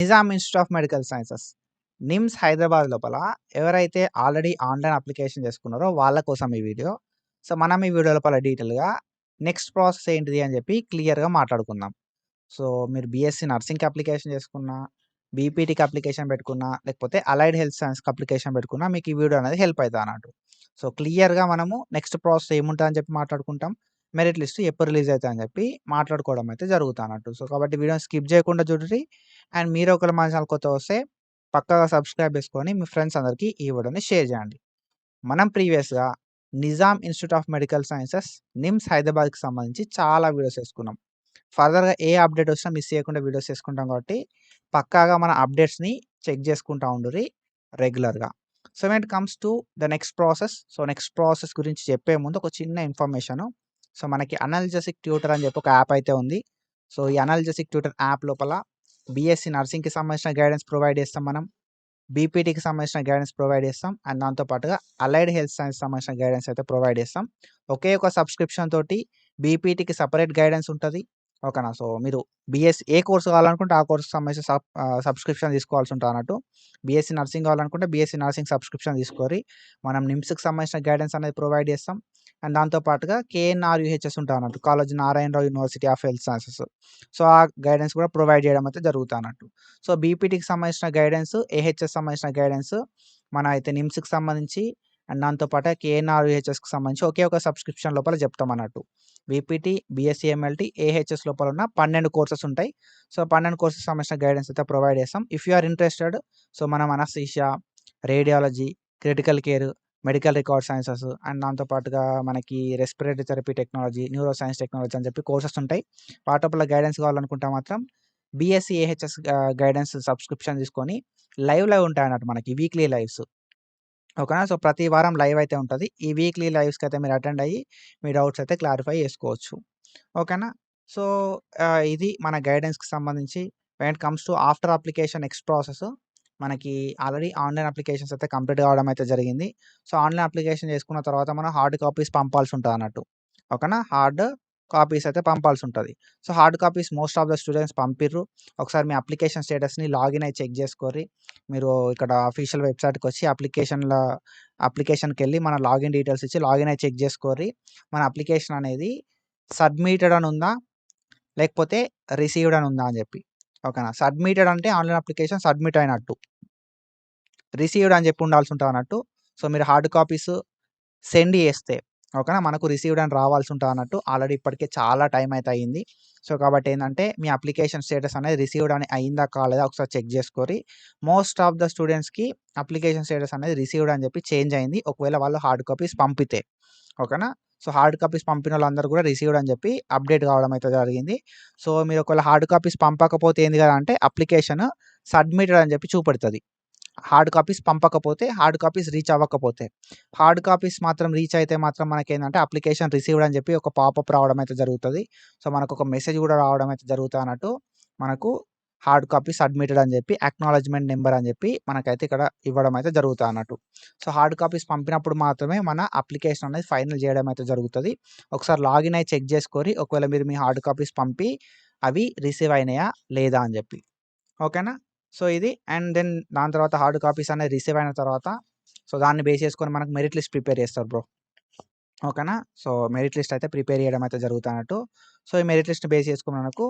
Nizam institute of medical sciences NIMS Hyderabad లోపల ఎవరైతే already online application చేసుకున్నారో వాళ్ళ కోసం ఈ వీడియో. సో, మనం ఈ వీడియో లోపల డీటెయిల్‌గా నెక్స్ట్ ప్రాసెస్ ఏంటిది అని చెప్పి క్లియర్‌గా మాట్లాడుకుందాం. సో, మీరు బీఎస్సీ నర్సింగ్‌కి అప్లికేషన్ చేసుకున్నా, బీపీటీకి అప్లికేషన్ పెట్టుకున్నా, లేకపోతే అలైడ్ హెల్త్ సైన్స్‌కి అప్లికేషన్ పెట్టుకున్నా మీకు ఈ వీడియో అనేది హెల్ప్ అయితదన్నట్టు. సో, క్లియర్‌గా మనము నెక్స్ట్ ప్రాసెస్ ఏముంటదని చెప్పి మాట్లాడుకుంటాం. మెరిట్ లిస్ట్ ఎప్పుడు రిలీజ్ అయితదని చెప్పి మాట్లాడుకోవడం అయితే జరుగుతదన్నట్టు. సో, కాబట్టి వీడియోని స్కిప్ చేయకుండా చూడుర్రి. అండ్ మీరు ఒకవేళ మన ఛానల్ కొత్తగా వస్తే పక్కాగా సబ్స్క్రైబ్ చేసుకొని మీ ఫ్రెండ్స్ అందరికీ ఈ వీడియోని షేర్ చేయండి. మనం ప్రీవియస్‌గా Nizam institute of medical sciences NIMS హైదరాబాద్‌కి సంబంధించి చాలా వీడియోస్ చేసుకున్నాం. ఫర్దర్‌గా ఏ అప్డేట్ వచ్చినా మిస్ చేయకుండా వీడియోస్ చేసుకుంటాం కాబట్టి పక్కాగా మన అప్డేట్స్‌ని చెక్ చేసుకుంటా ఉండుర్రి రెగ్యులర్‌గా. So, when it comes to the next process. So, next process గురించి చెప్పే ముందు ఒక చిన్న ఇన్ఫర్మేషను. సో, మనకి అనాల్జెసిక్ ట్యూటర్ అని చెప్పి ఒక యాప్ అయితే ఉంది. సో, ఈ అనాల్జెసిక్ ట్యూటర్ యాప్ లోపల బీఎస్సీ నర్సింగ్‌కి సంబంధించిన గైడెన్స్ ప్రొవైడ్ చేస్తాం మనం. బీపీటీకి సంబంధించిన గైడెన్స్ ప్రొవైడ్ చేస్తాం. అండ్ దాంతో పాటుగా అలైడ్ హెల్త్ సైన్స్ సంబంధించిన గైడెన్స్ అయితే ప్రొవైడ్ చేస్తాం. ఒకే ఒక సబ్స్క్రిప్షన్ తోటి బీపీటీకి సెపరేట్ గైడెన్స్ ఉంటది. ఓకేనా. సో, మీరు బీఎస్సీ ఏ కోర్స్ కావాలనుకుంటే ఆ కోర్స్‌కి సంబంధించిన సబ్స్క్రిప్షన్ తీసుకోవాల్సి ఉంటదన్నట్టు. బీఎస్సీ నర్సింగ్ కావాలనుకుంటే బీఎస్సీ నర్సింగ్ సబ్స్క్రిప్షన్ తీసుకోరి. మనం నిమ్స్‌కి సంబంధించిన గైడెన్స్ అనేది ప్రొవైడ్ చేస్తాం. అండ్ దాంతో పాటుగా KNR UHS ఉంటదన్నట్టు. College Narayana Rao university of health sciences. So, ఆ గైడెన్స్ కూడా ప్రొవైడ్ చేయడం అయితే జరుగుతదన్నట్టు. సో, బీపీటీకి సంబంధించిన గైడెన్స్, ఏహెచ్ఎస్ సంబంధించిన గైడెన్స్ మన అయితే నిమ్స్‌కి సంబంధించి అండ్ దాంతో పాటు కేఎన్ఆర్ యూహెచ్ఎస్‌కి సంబంధించి ఒకే ఒక సబ్స్క్రిప్షన్ లోపల చెప్తామన్నట్టు. బీపీటీ, బీఎస్సీ ఎంఎల్టీ, ఏహెచ్ఎస్ లోపల ఉన్న 12 కోర్సెస్ ఉంటాయి. సో, 12 కోర్సెస్ సంబంధించిన గైడెన్స్ అయితే ప్రొవైడ్ చేస్తాం. If you are interested so, మనం anaesthesia, radiology, critical care, medical record sciences and దాంతో పాటుగా మనకి respiratory therapy technology, neuro science technology అని చెప్పి కోర్సెస్ ఉంటాయి. వాటి లోపల గైడెన్స్ కావాలనుకుంటే మాత్రం బీఎస్సీ, ఏహెచ్ఎస్ గైడెన్స్ సబ్స్క్రిప్షన్ తీసుకొని లైవ్ ఉంటాయన్నట్టు మనకి వీక్లీ లైవ్స్. ఓకేనా. సో, ప్రతి వారం లైవ్ అయితే ఉంటది. ఈ వీక్లీ లైవ్స్‌కి అయితే మీరు అటెండ్ అయ్యి మీ డౌట్స్ అయితే క్లారిఫై చేసుకోవచ్చు. ఓకేనా. సో, ఇది మన గైడెన్స్‌కి సంబంధించి when it comes to after application next process మనకి ఆల్రెడీ ఆన్‌లైన్ అప్లికేషన్స్ అయితే కంప్లీట్ కావడం అయితే జరిగింది. సో, ఆన్‌లైన్ అప్లికేషన్ చేసుకున్న తర్వాత మనం హార్డ్ కాపీస్ పంపాల్సి ఉంటదన్నట్టు. ఓకేనా. హార్డ్ కాపీస్ అయితే పంపాల్సి ఉంటది. So, hard copies most of the students పంపిర్రు. ఒకసారి మీ అప్లికేషన్ స్టేటస్‌ని లాగిన్ అయ్యి చెక్ చేసుకోర్రి. మీరు ఇక్కడ అఫీషియల్ వెబ్‌సైట్‌కొచ్చి అప్లికేషన్‌కెళ్ళి మన లాగిన్ డీటెయిల్స్ ఇచ్చి లాగిన్ అయ్యి చెక్ చేసుకోర్రి. మన అప్లికేషన్ అనేది సబ్మిటెడ్ అని ఉందా? లేకపోతే రిసీవ్డ్ అని ఉందా అని చెప్పి. ఓకేనా. సబ్మిటెడ్ అంటే ఆన్‌లైన్ అప్లికేషన్ సబ్మిట్ అయినట్టు. రిసీవ్డ్ అని చెప్పి ఉండాల్సి ఉంటదన్నట్టు. సో, మీరు హార్డ్ కాపీస్ సెండ్ చేస్తే ఓకేనా. మనకు రిసీవ్డ్ అని రావాల్సి ఉంటదన్నట్టు. ఆల్రెడీ ఇప్పటికే చాలా టైం అయితే అయింది. సో, కాబట్టి ఏందంటే మీ అప్లికేషన్ స్టేటస్ అనేది రిసీవ్డ్ అని అయిందా కాలేదా ఒకసారి చెక్ చేసుకోరి. మోస్ట్ ఆఫ్ ద స్టూడెంట్స్‌కి అప్లికేషన్ స్టేటస్ అనేది రిసీవ్డ్ అని చెప్పి చేంజ్ అయింది. ఒకవేళ వాళ్ళు హార్డ్ కాపీస్ పంపితే. ఓకేనా. సో, హార్డ్ కాపీస్ పంపినోళ్ళందరూ కూడా రిసీవ్డ్ అని చెప్పి అప్డేట్ కావడం అయితే జరిగింది. సో, మీరు ఒకవేళ హార్డ్ కాపీస్ పంపకపోతే ఏంది కదా అంటే అప్లికేషన్ సబ్మిటెడ్ అని చెప్పి చూపెడతది. హార్డ్ కాపీస్ పంపకపోతే, హార్డ్ కాపీస్ రీచ్ అవ్వకపోతే. హార్డ్ కాపీస్ మాత్రం రీచ్ అయితే మాత్రం మనకేందంటే అప్లికేషన్ రిసీవ్డ్ అని చెప్పి ఒక పాపప్ రావడం అయితే జరుగుతది. సో, మనకొక మెసేజ్ కూడా రావడం అయితే జరుగుతదన్నట్టు. మనకు హార్డ్ కాపీ సబ్మిటెడ్ అని చెప్పి అక్నాలెడ్జ్‌మెంట్ నంబర్ అని చెప్పి మనకైతే ఇక్కడ ఇవ్వడం అయితే జరుగుతదన్నట్టు. సో, హార్డ్ కాపీస్ పంపినప్పుడు మాత్రమే మన అప్లికేషన్ అనేది ఫైనల్ చేయడం అయితే జరుగుతది. ఒకసారి లాగిన్ అయ్యి చెక్ చేసుకోరి. ఒకవేళ మీరు మీ హార్డ్ కాపీస్ పంపి అవి రిసీవ్ అయినాయా లేదా అని చెప్పి. ఓకేనా. సో, ఇది అండ్ దెన్ దాని తర్వాత హార్డ్ కాపీస్ అనేది రిసీవ్ అయిన తర్వాత సో, దాన్ని బేస్ చేసుకొని మనకు మెరిట్ లిస్ట్ ప్రిపేర్ చేస్తారు బ్రో. ఓకేనా. సో, మెరిట్ లిస్ట్ అయితే ప్రిపేర్ చేయడం అయితే జరుగుతన్నట్టు. సో, ఈ మెరిట్ లిస్ట్‌ని బేస్ చేసుకొని మనకు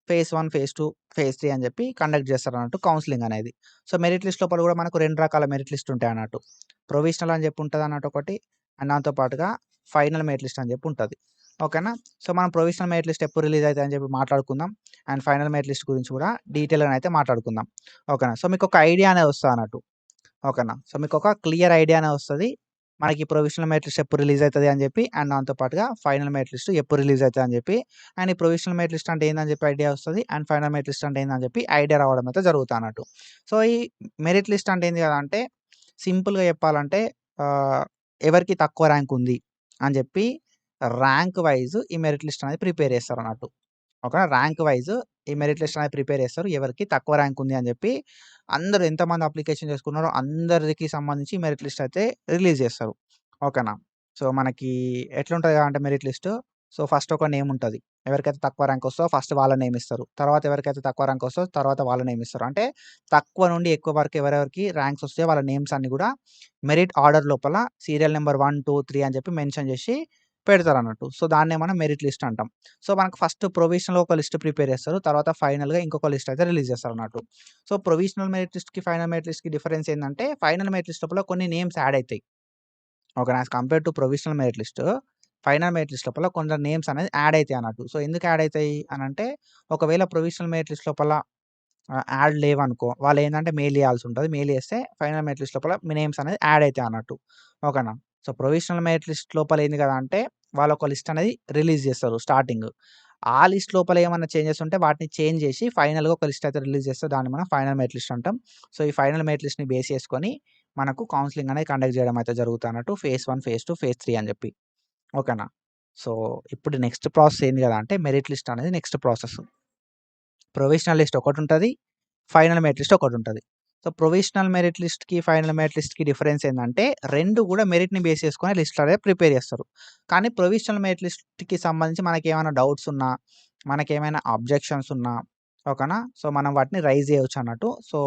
ఫేజ్ 1, ఫేజ్ 2, ఫేజ్ 3 అని చెప్పి కండక్ట్ చేస్తారన్నట్టు కౌన్సెలింగ్ అనేది. సో, మెరిట్ లిస్ట్ లోపల కూడా మనకు 2 రకాల మెరిట్ లిస్ట్ ఉంటాయన్నట్టు. ప్రొవిషనల్ అని చెప్పి ఉంటదన్నట్టు ఒకటి. అండ్ దాంతో పాటుగా ఫైనల్ మెరిట్ లిస్ట్ అని చెప్పి ఉంటది. ఓకేనా. సో, మనం ప్రొవిషనల్ మెరిట్ లిస్ట్ ఎప్పుడు రిలీజ్ అయితదని చెప్పి మాట్లాడుకుందాం. అండ్ ఫైనల్ మెరిట్ లిస్ట్ గురించి కూడా డీటెయిల్‌గా అయితే మాట్లాడుకుందాం. ఓకేనా. సో, మీకొక ఐడియా అనేది వస్తదన్నట్టు. ఓకేనా. సో, మీకొక క్లియర్ ఐడియా అనేది వస్తది. మనకి ప్రొవిషనల్ మెరిట్ లిస్ట్ ఎప్పుడు రిలీజ్ అయితది అని చెప్పి అండ్ దాంతో పాటుగా ఫైనల్ మెరిట్ లిస్ట్ ఎప్పుడు రిలీజ్ అయితది అని చెప్పి అండ్ ఈ ప్రొవిషనల్ మెరిట్ లిస్ట్ అంటే ఏందని చెప్పి ఐడియా వస్తది. అండ్ ఫైనల్ మెరిట్ లిస్ట్ అంటే ఏందని చెప్పి ఐడియా రావడం అయితే జరుగుతదన్నట్టు. సో, ఈ మెరిట్ లిస్ట్ అంటే ఏంది కదా అంటే సింపుల్‌గా చెప్పాలంటే ఆహ్, ఎవరికి తక్కువ ర్యాంక్ ఉంది అని చెప్పి ర్యాంక్ వైస్ ఈ మెరిట్ లిస్ట్ అనేది ప్రిపేర్ చేస్తారన్నట్టు. ఓకేనా. ర్యాంక్ వైస్ ఈ మెరిట్ లిస్ట్ అనేది ప్రిపేర్ చేస్తారు. ఎవరికి తక్కువ ర్యాంక్ ఉంది అని చెప్పి అందరూ ఎంతమంది అప్లికేషన్ చేసుకున్నారో అందరికి సంబంధించి మెరిట్ లిస్ట్ అయితే రిలీజ్ చేస్తారు. ఓకేనా. సో, మనకి ఎట్లుంటది అంటే మెరిట్ లిస్ట్. సో, ఫస్ట్ ఒక నేమ్ ఉంటది. ఎవరికైతే తక్కువ ర్యాంక్ వస్తదో ఫస్ట్ వాళ్ళ నేమ్ ఇస్తారు. తర్వాత ఎవరికైతే తక్కువ ర్యాంక్ వస్తదో తర్వాత వాళ్ళ నేమ్ ఇస్తారు. అంటే తక్కువ నుండి ఎక్కువ వరకు ఎవరెవరికి ర్యాంక్స్ వస్తాయో వాళ్ళ నేమ్స్ అన్నీ గూడా మెరిట్ ఆర్డర్ లోపల సీరియల్ నంబర్ 1, 2, 3 అని చెప్పి మెన్షన్ చేసి పెడతారన్నట్టు. సో, దాన్నే మనం మెరిట్ లిస్ట్ అంటాం. సో, మనకు ఫస్ట్ ప్రొవిజనల్‌గా ఒక లిస్ట్ ప్రిపేర్ చేస్తారు. తర్వాత ఫైనల్‌గా ఇంకొక లిస్ట్ అయితే రిలీజ్ చేస్తారన్నట్టు. సో, ప్రొవిజనల్ మెరిట్ లిస్ట్‌కి, ఫైనల్ మెరిట్ లిస్ట్‌కి డిఫరెన్స్ ఏందంటే ఫైనల్ మెరిట్ లిస్ట్ లోపల కొన్ని నేమ్స్ యాడ్ అయితాయి. ఓకేనా. As compare to provisional merit list, final merit list లోపల కొందరు నేమ్స్ అనేది యాడ్ అయితాయి అన్నట్టు. సో, ఎందుకు యాడ్ అయితాయి అనంటే ఒకవేళ ప్రొవిజనల్ మెరిట్ లిస్ట్ లోపల యాడ్ లేవనుకో వాళ్ళేందంటే మెయిల్ చేయాల్సి ఉంటది. మెయిల్ చేస్తే ఫైనల్ మెరిట్ లిస్ట్ లోపల మీ నేమ్స్ అనేది యాడ్ అయితాయి అన్నట్టు. ఓకేనా. సో, ప్రొవిజనల్ మెరిట్ లిస్ట్ లోపల ఏంది కదా అంటే వాళ్ళొక లిస్ట్ అనేది రిలీజ్ చేస్తారు స్టార్టింగ్. ఆ లిస్ట్ లోపల ఏమన్నా చేంజెస్ ఉంటే వాటిని చేంజ్ చేసి ఫైనల్‌గా ఒక లిస్ట్ అయితే రిలీజ్ చేస్తారు. దాన్ని మనం ఫైనల్ మెరిట్ లిస్ట్ అంటాం. సో, ఈ ఫైనల్ మెరిట్ లిస్ట్‌ని బేస్ చేసుకొని మనకు కౌన్సెలింగ్ అనేది కండక్ట్ చేయడం అయితే జరుగుతదన్నట్టు. ఫేజ్ 1, ఫేజ్ 2, ఫేజ్ 3 అని చెప్పి. ఓకేనా. సో, ఇప్పుడు నెక్స్ట్ ప్రాసెస్ ఏంది కదా అంటే మెరిట్ లిస్ట్ అనేది నెక్స్ట్ ప్రాసెస్. ప్రొవిజనల్ లిస్ట్ ఒకటుంటది. ఫైనల్ మెరిట్ లిస్ట్ ఒకటుంటది. సో, ప్రొవిజనల్ మెరిట్ లిస్ట్‌కి, ఫైనల్ మెరిట్ లిస్ట్‌కి డిఫరెన్స్ ఏందంటే 2 గూడా మెరిట్‌ని బేస్ చేసుకొని లిస్ట్ అనేది ప్రిపేర్ చేస్తారు. కానీ ప్రొవిజనల్ మెరిట్ లిస్ట్‌కి సంబంధించి మనకేమైనా డౌట్స్ ఉన్నా, మనకేమైనా అబ్జెక్షన్స్ ఉన్నా ఓకేనా. సో, మనం వాటిని రైజ్ చేయొచ్చన్నట్టు. సో,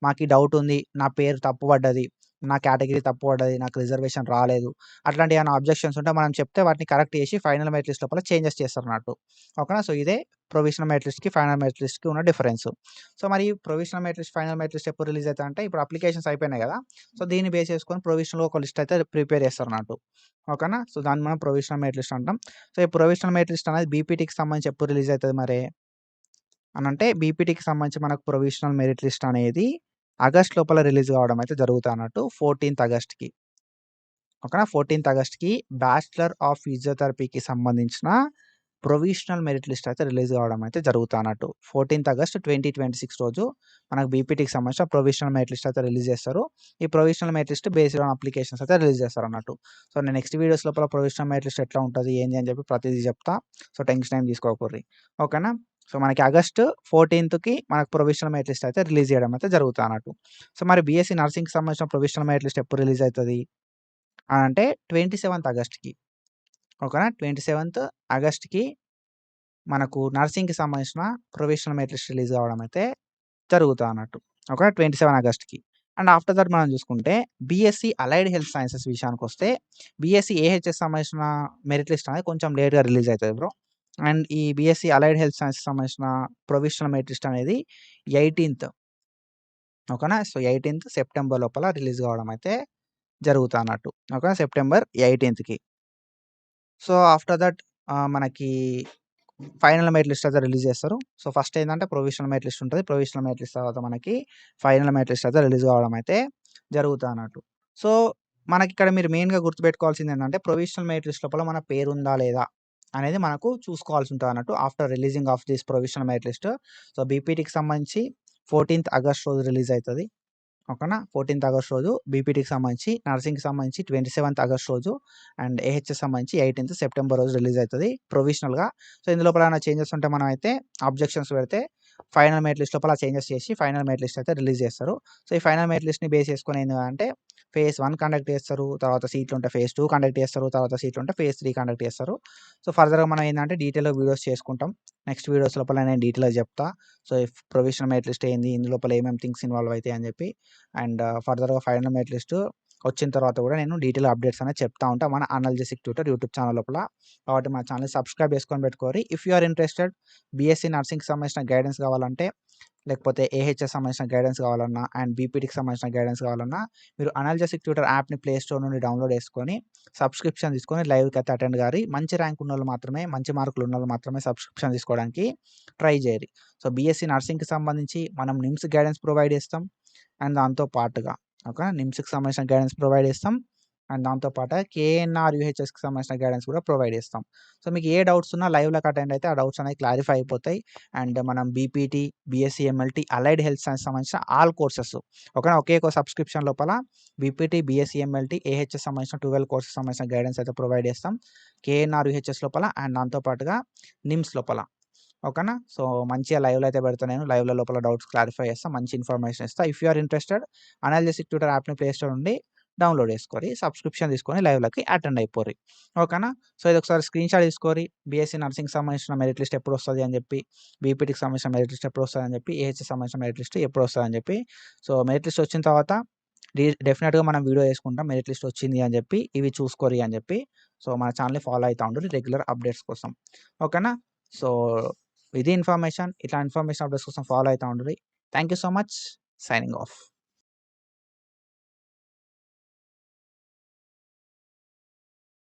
మాకీ డౌట్ ఉంది. నా పేరు తప్పు పడ్డది. నా కేటగిరీ తప్పు పడ్డది. నాకు రిజర్వేషన్ రాలేదు. అట్లాంటి ఏమైనా అబ్జెక్షన్స్ ఉంటే మనం చెప్తే వాటిని కరెక్ట్ చేసి ఫైనల్ మెరిట్ లిస్ట్ లోపల చేంజెస్ చేస్తారన్నట్టు. ఓకేనా. సో, ఇదే ప్రొవిజనల్ మెరిట్ లిస్ట్‌కి, ఫైనల్ మెరిట్ లిస్ట్‌కి ఉన్న డిఫరెన్స్. సో, మరి provisional merit list, final merit list ఎప్పుడు రిలీజ్ అయితదంటే ఇప్పుడు అప్లికేషన్స్ అయిపోయినాయి గదా! సో, దీన్ని బేస్ చేసుకొని ప్రొవిజనల్‌గా ఒక లిస్ట్ అయితే ప్రిపేర్ చేస్తారన్నట్టు. ఓకేనా. సో, దాన్ని మనం ప్రొవిజనల్ మెరిట్ లిస్ట్ అంటాం. సో, ఈ ప్రొవిజనల్ మెరిట్ లిస్ట్ అనేది బీపీటీకి సంబంధించి ఎప్పుడు రిలీజ్ అయితది మరి అనంటే బీపీటీకి సంబంధించి మనకు ప్రొవిజనల్ మెరిట్ లిస్ట్ అనేది ఆగస్ట్ లోపల రిలీజ్ కావడం అయితే జరుగుతదన్నట్టు. 14థ్ ఆగస్ట్‌కి. ఓకేనా. 14థ్ ఆగస్ట్‌కి బ్యాచిలర్ ఆఫ్ ఫిజియోథెరపీకి సంబంధించిన ప్రొవిజనల్ మెరిట్ లిస్ట్ అయితే రిలీజ్ కావడం అయితే జరుగుతదన్నట్టు. 14థ్ ఆగస్ట్ 2026 రోజు మనకు బీపీటీకి సంబంధించిన ప్రొవిజనల్ మెరిట్ లిస్ట్ అయితే రిలీజ్ చేస్తారు. ఈ provisional merit list based on applications అయితే రిలీజ్ చేస్తారన్నట్టు. సో, నేను నెక్స్ట్ వీడియోస్ లోపల ప్రొవిజనల్ మెరిట్ లిస్ట్ ఎట్లా ఉంటది, ఏంది అని చెప్పి ప్రతిదీ చెప్తా. సో, టెన్షన్ ఏం తీసుకోకుర్రి. ఓకేనా. సో, మనకి ఆగస్ట్ 14థ్‌కి మనకు ప్రొవిజనల్ మెరిట్ లిస్ట్ అయితే రిలీజ్ చేయడం అయితే జరుగుతదన్నట్టు. సో, మరి బీఎస్సీ నర్సింగ్‌కి సంబంధించిన ప్రొవిజనల్ మెరిట్ లిస్ట్ ఎప్పుడు రిలీజ్ అయితది అనంటే 27థ్ ఆగస్ట్‌కి. ఓకేనా. 27థ్ ఆగస్ట్‌కి మనకు నర్సింగ్‌కి సంబంధించిన ప్రొవిజనల్ మెరిట్ లిస్ట్ రిలీజ్ కావడం అయితే జరుగుతదన్నట్టు. ఓకే. 27 ఆగస్ట్‌కి. అండ్ ఆఫ్టర్ దట్ మనం చూసుకుంటే బీఎస్సీ అలైడ్ హెల్త్ సైన్సెస్ విషయానికొస్తే బీఎస్సీ ఏహెచ్ఎస్ సంబంధించిన మెరిట్ లిస్ట్ అనేది కొంచెం లేట్‌గా రిలీజ్ అయితది బ్రో. అండ్ ఈ బీఎస్సీ అలైడ్ హెల్త్ సైన్సెస్ సంబంధించిన ప్రొవిజనల్ మెరిట్ లిస్ట్ అనేది 18థ్ ఓకేనా. సో, 18థ్ సెప్టెంబర్ లోపల రిలీజ్ కావడం అయితే జరుగుతదన్నట్టు. ఓకే. సెప్టెంబర్ 18థ్‌కి. సో, ఆఫ్టర్ దట్ మనకి ఫైనల్ మెరిట్ లిస్ట్ అయితే రిలీజ్ చేస్తారు. సో, ఫస్ట్ ఏందంటే ప్రొవిజనల్ మెరిట్ లిస్ట్ ఉంటది. ప్రొవిజనల్ మెరిట్ లిస్ట్ తర్వాత మనకి ఫైనల్ మెరిట్ లిస్ట్ అయితే రిలీజ్ కావడం అయితే జరుగుతదన్నట్టు. సో, మనకిక్కడ మీరు మెయిన్‌గా గుర్తుపెట్టుకోవాల్సిందేంటంటే ప్రొవిజనల్ మెరిట్ లిస్ట్ లోపల మన పేరుందా లేదా అనేది మనకు చూసుకోవాల్సి ఉంటదన్నట్టు. After releasing of this provisional merit list. So, బీపీటీకి సంబంధించి 14థ్ ఆగస్ట్ రోజు రిలీజ్ అయితది. ఓకేనా. 14థ్ ఆగస్ట్ రోజు బీపీటీకి సంబంధించి, నర్సింగ్‌కి సంబంధించి 27థ్ ఆగస్ట్ రోజు అండ్ ఏహెచ్ఎస్ సంబంధించి 18థ్ సెప్టెంబర్ రోజు రిలీజ్ అయితది ప్రొవిజనల్‌గా. సో, ఇందులోపల ఏమైనా చేంజెస్ ఉంటే మనమైతే అబ్జెక్షన్స్ పెడితే ఫైనల్ మెరిట్ లిస్ట్ లోపల చేంజెస్ చేసి ఫైనల్ మెరిట్ లిస్ట్ అయితే రిలీజ్ చేస్తారు. సో, ఈ ఫైనల్ మెరిట్ లిస్ట్‌ని బేస్ చేసుకొని ఏంది అంటే ఫేజ్ 1 కండక్ట్ చేస్తారు. తర్వాత సీట్లుంటే ఫేజ్ 2 కండక్ట్ చేస్తారు. తర్వాత సీట్లుంటే ఫేజ్ 3 కండక్ట్ చేస్తారు. సో, ఫర్దర్‌గా మనం ఏందంటే డీటెయిల్‌గా వీడియోస్ చేసుకుంటాం. నెక్స్ట్ వీడియోస్ లోపల నేను డీటెయిల్‌గా చెప్తా. సో, ఈ ప్రొవిజనల్ మెరిట్ లిస్ట్ ఏంది? ఇందులోపల ఏమేమి థింగ్స్ ఇన్వాల్వ్ అయితాయి అని చెప్పి అండ్ ఫర్దర్‌గా ఫైనల్ మెరిట్ లిస్ట్ వచ్చిన తర్వాత కూడా నేను డీటెయిల్ అప్డేట్స్ అనేది చెప్తా ఉంటా మన అనాలిసిస్ ట్యూటర్ యూట్యూబ్ ఛానల్ లోపల. కాబట్టి మా ఛానల్‌ని సబ్స్క్రైబ్ చేసుకొని పెట్టుకోరి. If you are interested BSc నర్సింగ్‌కి సంబంధించిన గైడెన్స్ కావాలంటే లేకపోతే ఏహెచ్ఎస్ సంబంధించిన గైడెన్స్ కావాలన్నా అండ్ బీపీటీకి సంబంధించిన గైడెన్స్ కావాలన్నా మీరు అనాలిసిస్ ట్యూటర్ యాప్‌ని ప్లే స్టోర్ నుండి డౌన్‌లోడ్ చేసుకొని సబ్స్క్రిప్షన్ తీసుకొని లైవ్‌కి అయితే అటెండ్ గారి. మంచి ర్యాంక్ ఉన్నోళ్ళు మాత్రమే, మంచి మార్కులు ఉన్నోళ్ళు మాత్రమే సబ్స్క్రిప్షన్ తీసుకోవడానికి ట్రై చేయరి. సో, బీఎస్సీ నర్సింగ్‌కి సంబంధించి మనం నిమ్స్ గైడెన్స్ ప్రొవైడ్ చేస్తాం. అండ్ దాంతో పాటుగా ఓకే. నిమ్స్‌కి సంబంధించిన గైడెన్స్ ప్రొవైడ్ చేస్తాం. అండ్ దాంతో పాటు కేఎన్ఆర్, యూహెచ్ఎస్‌కి సంబంధించిన గైడెన్స్ కూడా ప్రొవైడ్ చేస్తాం. సో, మీకు ఏ డౌట్స్ ఉన్నా లైవ్‌లోకి అటెండ్ అయితే ఆ డౌట్స్ అనేవి క్లారిఫై అయిపోతాయి. అండ్ మనం BPT, BSc MLT, allied health science సంబంధించిన ఆల్ కోర్సెస్ ఓకేనా. ఒకే ఒక సబ్స్క్రిప్షన్ లోపల బీపీటీ, బీఎస్సీ ఎంఎల్టీ, ఏహెచ్ఎస్ సంబంధించిన 12 కోర్సెస్ సంబంధించిన గైడెన్స్ అయితే ప్రొవైడ్ చేస్తాం. కేఎన్ఆర్, యూహెచ్ఎస్ లోపల అండ్ దాంతో పాటుగా నిమ్స్ లోపల. ఓకేనా. సో, మంచిగా లైవ్‌లో అయితే పెడతా నేను. లైవ్‌లో లోపల డౌట్స్ క్లారిఫై చేస్తా. మంచి ఇన్ఫర్మేషన్ ఇస్తా. If you are interested analysis tutor యాప్‌ని ప్లే స్టోర్ నుండి డౌన్లోడ్ చేసుకొని సబ్స్క్రిప్షన్ తీసుకొని లైవ్‌లకి అటెండ్ అయిపోర్రి. ఓకేనా? సో, ఇదొకసారి స్క్రీన్‌షాట్ తీసుకోరి. బీఎస్సీ నర్సింగ్‌కి సంబంధించిన మెరిట్ లిస్ట్ ఎప్పుడొస్తది అని చెప్పి, బీపీటీకి సంబంధించిన మెరిట్ లిస్ట్ ఎప్పుడొస్తదని చెప్పి, ఏహెచ్‌కి సంబంధించిన మెరిట్ లిస్ట్ ఎప్పుడొస్తదని చెప్పి. సో, మెరిట్ లిస్ట్ వచ్చిన తర్వాత డెఫినిట్‌గా మనం వీడియో చేసుకుంటాం. మెరిట్ లిస్ట్ వచ్చింది అని చెప్పి, ఇవి చూసుకోరి అని చెప్పి. సో, మన ఛానెల్‌ని ఫాలో అయితా ఉండుర్రి రెగ్యులర్ అప్డేట్స్ కోసం. ఓకేనా? సో, ఇది ఇన్ఫర్మేషన్. ఇట్లా ఇన్ఫర్మేషన్ అప్డేట్స్ కోసం ఫాలో అయితా ఉండుర్రి. Thank you so much. Signing of.